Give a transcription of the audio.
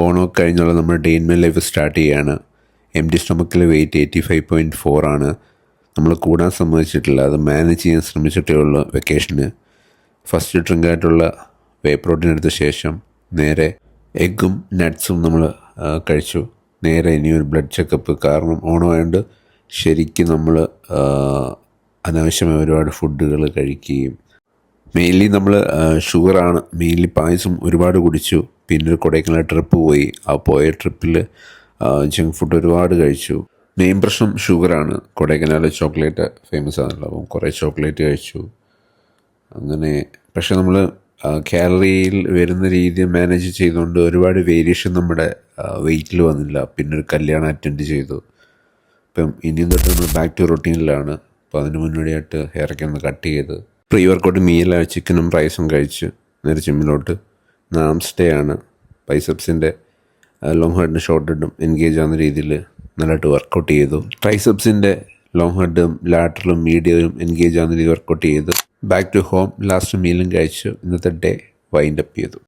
ഓണമൊക്കെ കഴിഞ്ഞുള്ള നമ്മുടെ day in my life start ചെയ്യുകയാണ്. എം ടി സ്റ്റൊമക്കിൽ വെയിറ്റ് 85.4 ആണ്. നമ്മൾ കൂടാൻ സമ്മതിച്ചിട്ടില്ല, അത് മാനേജ് ചെയ്യാൻ ശ്രമിച്ചിട്ടേ ഉള്ളൂ. വെക്കേഷന് ഫസ്റ്റ് ഡ്രിങ്കായിട്ടുള്ള വേ പ്രോട്ടീൻ എടുത്ത ശേഷം നേരെ എഗ്ഗും നട്ട്സും നമ്മൾ കഴിച്ചു. നേരെ ഇനിയൊരു ബ്ലഡ് ചെക്കപ്പ്. കാരണം ഓണമായതുകൊണ്ട് ശരിക്കും നമ്മൾ അനാവശ്യമായ ഒരുപാട് ഫുഡുകൾ കഴിക്കുകയും മെയിൻലി നമ്മൾ ഷുഗറാണ് മെയിൻലി. പായസം ഒരുപാട് കുടിച്ചു. പിന്നെ ഒരു കൊടൈക്കനാൽ ട്രിപ്പ് പോയി. ആ പോയ ട്രിപ്പിൽ ജങ്ക് ഫുഡ് ഒരുപാട് കഴിച്ചു. മെയിൻ പ്രശ്നം ഷുഗറാണ്. കൊടൈക്കനാൽ ചോക്ലേറ്റ് ഫേമസ് ആണല്ലോ, അപ്പം കുറേ ചോക്ലേറ്റ് കഴിച്ചു. അങ്ങനെ പക്ഷെ നമ്മൾ കാലറിയിൽ വരുന്ന രീതി മാനേജ് ചെയ്തുകൊണ്ട് ഒരുപാട് വേരിയേഷൻ നമ്മുടെ വെയിറ്റിൽ വന്നില്ല. പിന്നെ ഒരു കല്യാണം അറ്റൻഡ് ചെയ്തു. ഇപ്പം ഇനിയും തൊട്ട് നമ്മൾ ബാക്ക് ടു റൊട്ടീനിലാണ്. അപ്പോൾ അതിന് മുന്നോടിയായിട്ട് ഹെയറൊക്കെ ഒന്ന് കട്ട് ചെയ്ത് പ്രീ വർക്കൗട്ട് മീല ചിക്കനും റൈസും കഴിച്ച് നേരെ ജിമ്മിലോട്ട്. നാംസ് ഡേ ആണ്. ബൈസെപ്സിൻ്റെ ലോങ് ഹെഡും ഷോർട്ട് ഹെഡും എൻഗേജ് ആവുന്ന രീതിയിൽ നല്ലതായിട്ട് വർക്കൗട്ട് ചെയ്തു. ട്രൈസെപ്സിൻ്റെ ലോങ് ഹെഡും ലാറ്ററലും മീഡിയവും എൻഗേജ് ആവുന്ന രീതിയിൽ വർക്കൗട്ട് ചെയ്തു. ബാക്ക് ടു ഹോം ലാസ്റ്റ് മീലും കഴിച്ചു ഇന്നത്തെ ഡേ വൈൻഡ് അപ്പ് ചെയ്തു.